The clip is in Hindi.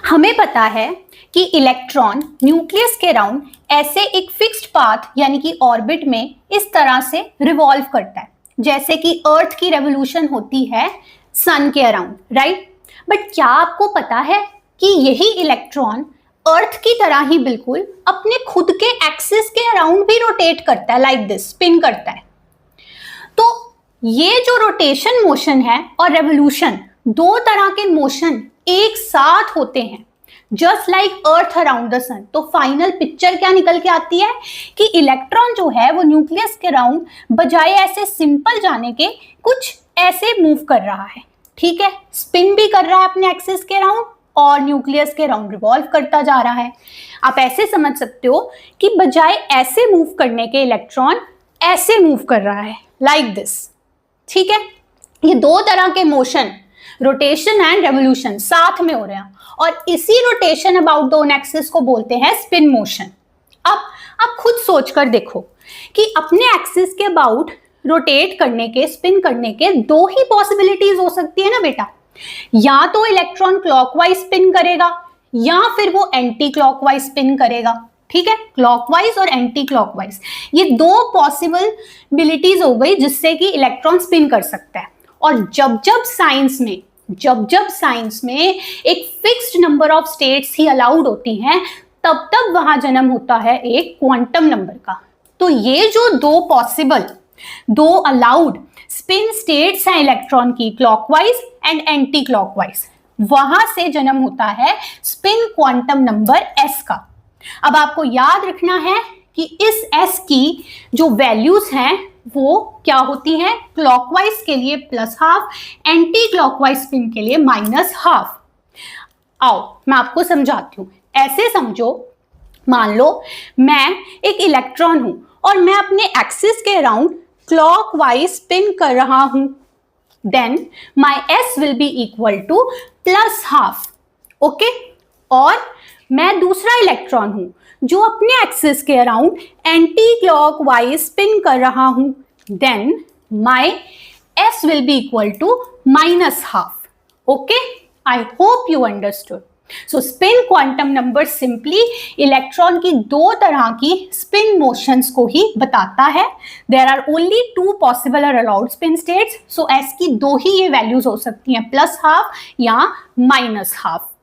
हमें पता है कि इलेक्ट्रॉन न्यूक्लियस के अराउंड ऐसे एक फिक्स्ड पाथ यानी कि ऑर्बिट में इस तरह से रिवॉल्व करता है, जैसे कि अर्थ की रेवोल्यूशन होती है सन के अराउंड, राइट। बट क्या आपको पता है कि यही इलेक्ट्रॉन अर्थ की तरह ही बिल्कुल अपने खुद के एक्सिस के अराउंड भी रोटेट करता है, लाइक दिस, स्पिन करता है। तो ये जो रोटेशन मोशन है और रेवोल्यूशन, दो तरह के मोशन एक साथ होते हैं, just like earth around the sun. तो फाइनल पिक्चर क्या निकल के आती है कि इलेक्ट्रॉन जो है वो न्यूक्लियस के अराउंड बजाय ऐसे सिंपल जाने के कुछ ऐसे मूव कर रहा है, ठीक है। स्पिन भी कर रहा है अपने एक्सिस के अराउंड और न्यूक्लियस के अराउंड रिवॉल्व करता जा रहा है। आप ऐसे समझ सकते हो कि बजाय ऐसे मूव करने के इलेक्ट्रॉन ऐसे मूव कर रहा है, लाइक दिस, ठीक है। ये दो तरह के मोशन, रोटेशन एंड रेवोल्यूशन, साथ में हो रहे हैं और इसी rotation about the own axis को बोलते हैं स्पिन मोशन। अब आप खुद सोचकर देखो कि अपने एक्सिस के अबाउट रोटेट करने के, स्पिन करने के दो ही पॉसिबिलिटीज हो सकती है ना बेटा। या तो इलेक्ट्रॉन क्लॉकवाइज स्पिन करेगा या फिर वो एंटी क्लॉकवाइज स्पिन करेगा, ठीक है। क्लॉकवाइज और एंटी क्लॉकवाइज, ये दो पॉसिबिलिटीज हो गई जिससे कि इलेक्ट्रॉन स्पिन कर सकता है। और जब जब साइंस में एक fixed number of states he allowed होती हैं, तब तब वहां जन्म होता है एक क्वांटम नंबर का। तो ये जो दो अलाउड स्पिन स्टेट्स हैं इलेक्ट्रॉन की, क्लॉकवाइज एंड एंटी क्लॉकवाइज, वहां से जन्म होता है स्पिन क्वांटम नंबर s का। अब आपको याद रखना है कि इस s की जो वैल्यूज हैं वो क्या होती हैं, क्लॉकवाइज के लिए +½ एंटी क्लॉकवाइज स्पिन के लिए -½ आओ मैं आपको समझाती हूं। ऐसे समझो, मान लो मैं एक इलेक्ट्रॉन हूं और मैं अपने एक्सिस के अराउंड क्लॉकवाइज स्पिन कर रहा हूं, then my s will be equal to +½ okay. और मैं दूसरा इलेक्ट्रॉन हूं जो अपने एक्सिस के अराउंड एंटी क्लॉकवाइज स्पिन कर रहा हूं, then my s will be equal to -½ okay. I hope you understood. So spin quantum number simply electron की दो तरह की स्पिन मोशंस को ही बताता है। देयर आर ओनली 2 पॉसिबल और अलाउड स्पिन स्टेट्स, सो s की दो ही ये वैल्यूज हो सकती हैं, +½ या -½